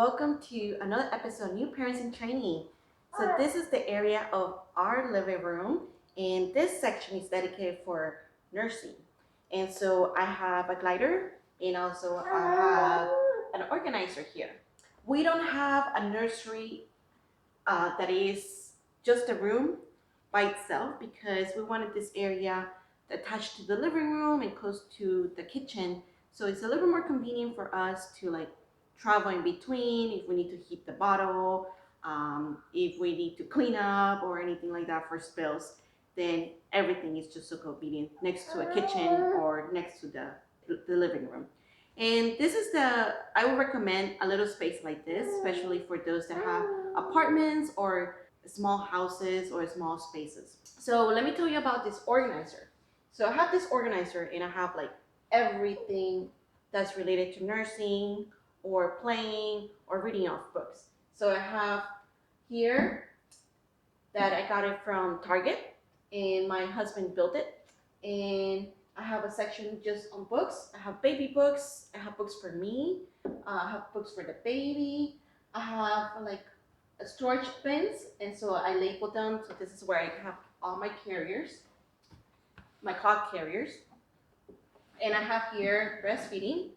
Welcome to another episode of New Parents in Training. So this is the area of our living room, and this section is dedicated for nursing. And so I have a glider, and also I have an organizer here. We don't have a nursery that is just a room by itself because we wanted this area attached to the living room and close to the kitchen. So it's a little more convenient for us to travel in between if we need to heat the bottle, if we need to clean up or anything like that for spills, then everything is just so convenient next to a kitchen or next to the living room. And I would recommend a little space like this, especially for those that have apartments or small houses or small spaces. So let me tell you about this organizer. So I have this organizer and I have everything that's related to nursing or playing or reading off books. So I have here that I got it from Target and my husband built it. And I have a section just on books. I have baby books. I have books for me. I have books for the baby. I have storage bins, and so I label them. So this is where I have all my carriers, my cloth carriers. And I have here breastfeeding.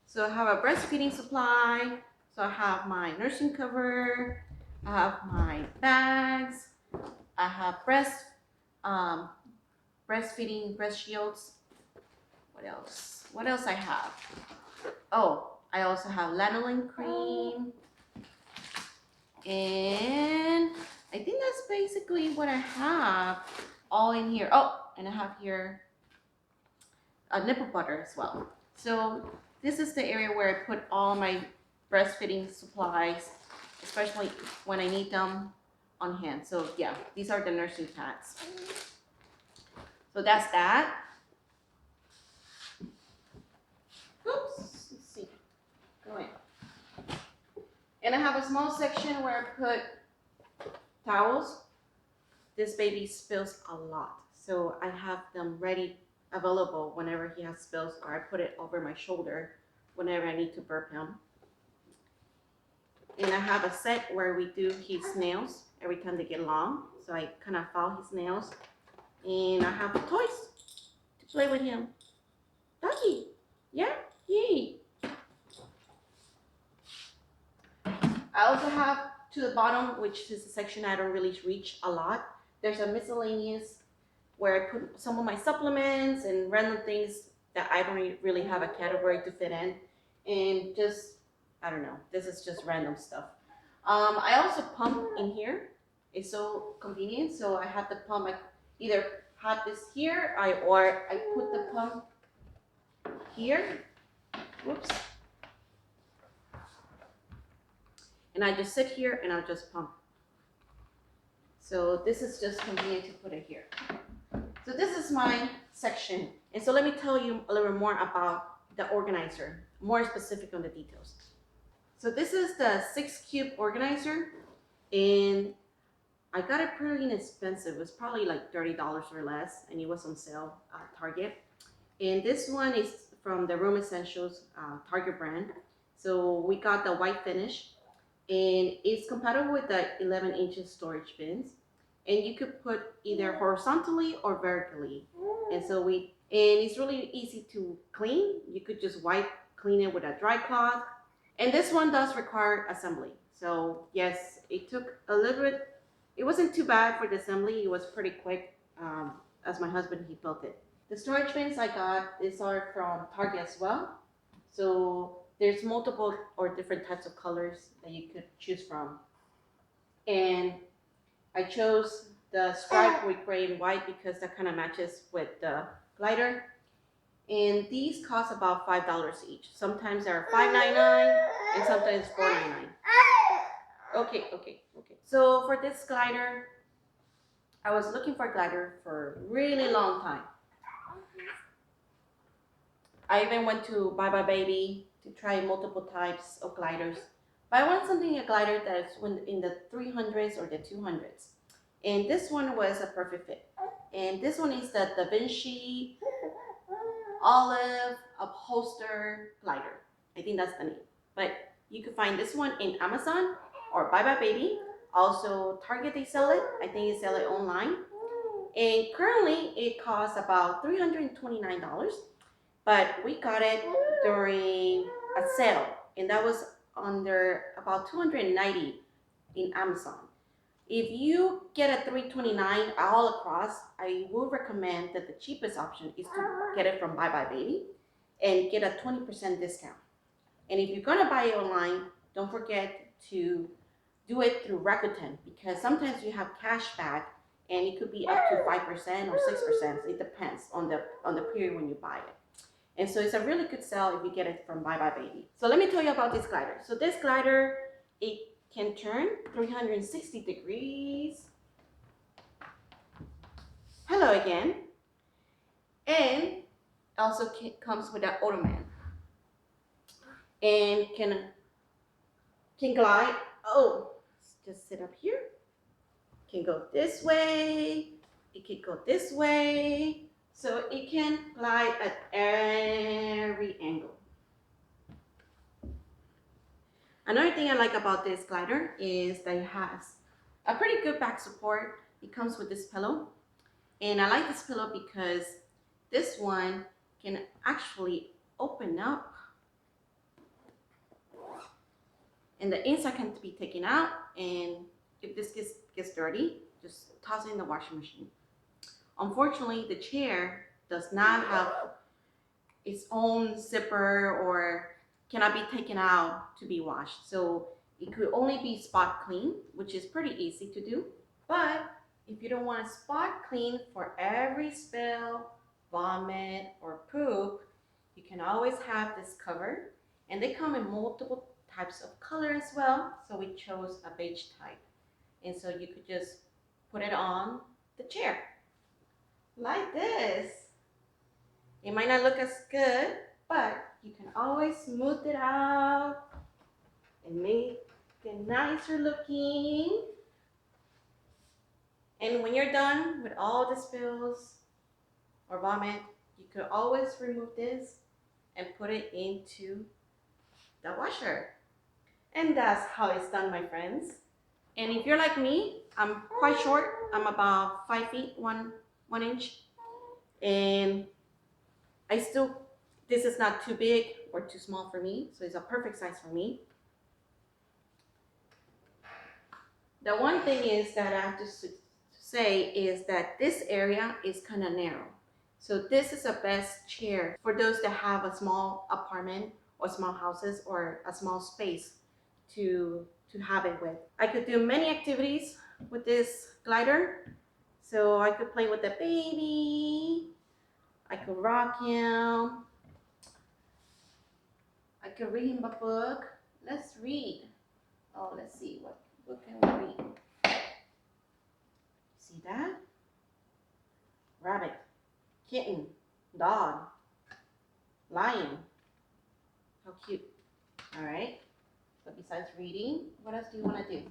So I have a breastfeeding supply. So I have my nursing cover. I have my bags. I have breastfeeding breast shields. What else? What else I have? Oh, I also have lanolin cream. And I think that's basically what I have all in here. Oh, and I have here a nipple butter as well. So this is the area where I put all my breastfeeding supplies, especially when I need them on hand. So yeah, these are the nursing pads. So that's that. Oops, let's see. Go in. And I have a small section where I put towels. This baby spills a lot, so I have them ready, available whenever he has spills, or I put it over my shoulder whenever I need to burp him. And I have a set where we do his nails every time they get long, so I kind of file his nails. And I have toys to play with him. Doggy, yeah, yay. I also have to the bottom, which is a section I don't really reach a lot. There's a miscellaneous where I put some of my supplements and random things that I don't really have a category to fit in. And just, I don't know, this is just random stuff. I also pump in here. It's so convenient. So I have the pump, I either have this here, or I put the pump here. Whoops. And I just sit here and I'll just pump. So this is just convenient to put it here. So this is my section. And so let me tell you a little bit more about the organizer, more specific on the details. So this is the 6-cube organizer, and I got it pretty inexpensive. It was probably like $30 or less, and it was on sale at Target. And this one is from the Room Essentials Target brand. So we got the white finish, and it's compatible with the 11 inches storage bins. And you could put either horizontally or vertically. And it's really easy to clean. You could just clean it with a dry cloth. And this one does require assembly. So yes, it took a little bit. It wasn't too bad for the assembly. It was pretty quick. As my husband, he built it. The storage bins I got, these are from Target as well. So there's multiple or different types of colors that you could choose from. And I chose the stripe with gray and white because that kind of matches with the glider. And these cost about $5 each. Sometimes they're $5.99 and sometimes $4.99. Okay. So for this glider, I was looking for a glider for a really long time. I even went to Bye Bye Baby to try multiple types of gliders. But I want a glider that's in the 300s or the 200s. And this one was a perfect fit. And this one is the DaVinci Olive Upholster Glider. I think that's the name. But You can find this one in Amazon or Bye Bye Baby. Also, Target, they sell it. I think they sell it online. And currently, it costs about $329. But we got it during a sale, and that was under about 290 in Amazon. If you get a 329 all across, I would recommend that the cheapest option is to get it from Bye Bye Baby and get a 20% discount. And if you're gonna buy it online, don't forget to do it through Rakuten, because sometimes you have cash back and it could be up to 5% or 6%. It depends on the period when you buy it. And so it's a really good sell if you get it from Bye Bye Baby. So let me tell you about this glider. So this glider, it can turn 360 degrees. Hello again. And also comes with an ottoman. And can glide. Oh, just sit up here. Can go this way. It can go this way. So it can glide at every angle. Another thing I like about this glider is that it has a pretty good back support. It comes with this pillow. And I like this pillow because this one can actually open up. And the inside can be taken out. And if this gets dirty, just toss it in the washing machine. Unfortunately, the chair does not have its own zipper or cannot be taken out to be washed. So it could only be spot clean, which is pretty easy to do. But if you don't want to spot clean for every spill, vomit, or poop, you can always have this cover. And they come in multiple types of color as well. So we chose a beige type. And so you could just put it on the chair like this. It might not look as good, but you can always smooth it out and make it nicer looking. And when you're done with all the spills or vomit, you could always remove this and put it into the washer. And that's how it's done, my friends. And if you're like me, I'm quite short. I'm about 5 feet, 1 inch. And this is not too big or too small for me, so it's a perfect size for me. The one thing is that I have to say is that this area is kind of narrow. So this is the best chair for those that have a small apartment or small houses or a small space to have it with. I could do many activities with this glider. So I could play with the baby. I could rock him. I could read him a book. Let's read. Oh, let's see. What book can we read? See that? Rabbit, kitten, dog, lion. How cute. All right. So besides reading, what else do you want to do?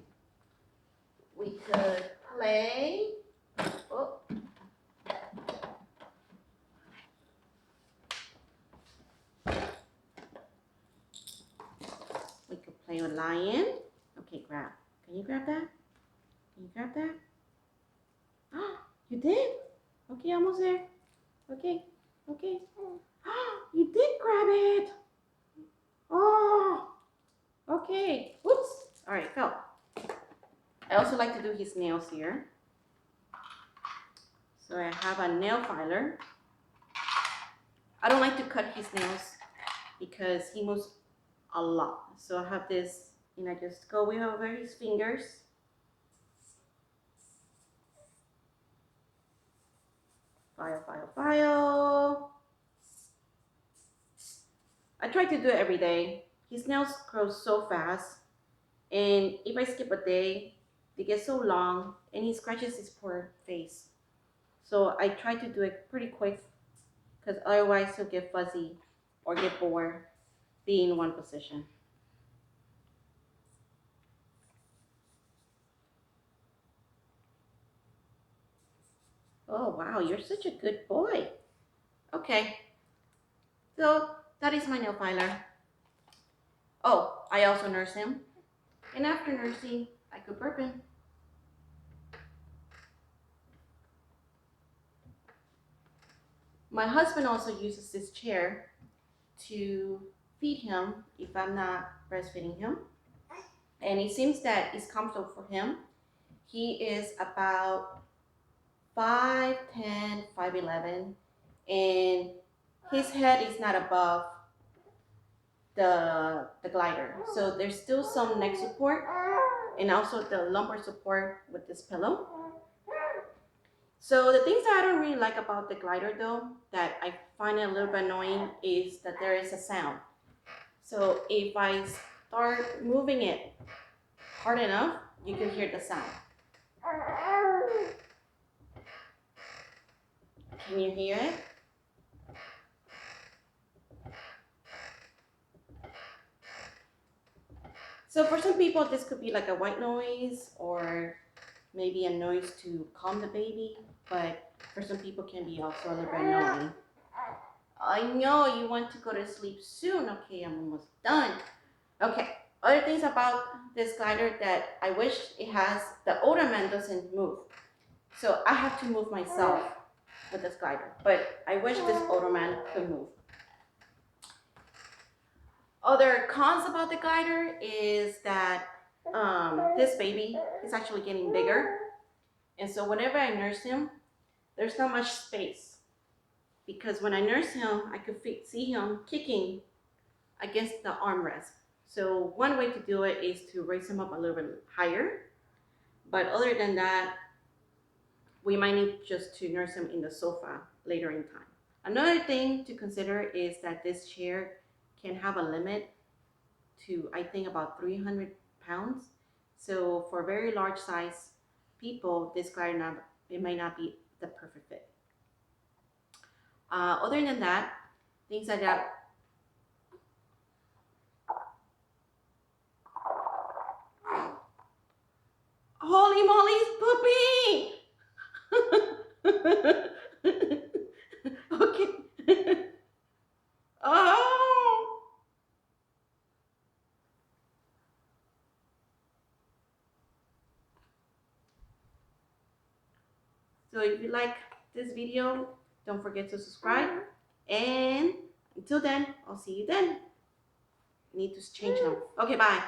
We could play. Oh. We could play with lion. Okay, grab. Can you grab that? Can you grab that? Oh, you did? Okay, almost there. Okay, okay. Oh, you did grab it. Oh, okay. Whoops. All right, go. I also like to do his nails here. So I have a nail filer. I don't like to cut his nails because he moves a lot. So I have this, and I just go over his fingers. File, file, file. I try to do it every day. His nails grow so fast, and if I skip a day, they get so long, and he scratches his poor face. So I try to do it pretty quick, because otherwise he'll get fuzzy or get bored being in one position. Oh wow, you're such a good boy. Okay, so that is my nail filer. Oh, I also nurse him. And after nursing, I could burp him. My husband also uses this chair to feed him if I'm not breastfeeding him. And it seems that it's comfortable for him. He is about 5'10", 5'11", and his head is not above the glider. So there's still some neck support and also the lumbar support with this pillow. So the things that I don't really like about the glider though, that I find it a little bit annoying, is that there is a sound. So if I start moving it hard enough, you can hear the sound. Can you hear it? So for some people, this could be like a white noise or maybe a noise to calm the baby, but for some people can be also a little bit annoying. I know you want to go to sleep soon. Okay, I'm almost done. Okay, other things about this glider that I wish it has, the older man doesn't move. So I have to move myself with this glider, but I wish this older man could move. Other cons about the glider is that this baby is actually getting bigger. And so whenever I nurse him, there's not much space. Because when I nurse him, I could see him kicking against the armrest. So one way to do it is to raise him up a little bit higher. But other than that, we might need just to nurse him in the sofa later in time. Another thing to consider is that this chair can have a limit to, I think, about 300 pounds. So for very large size people, this glider, it might not be the perfect fit. Other than that, things like that. Holy moly, it's pooping! Okay. Oh! So if you like this video, don't forget to subscribe. And until then, I'll see you then. I need to change now. Okay, bye.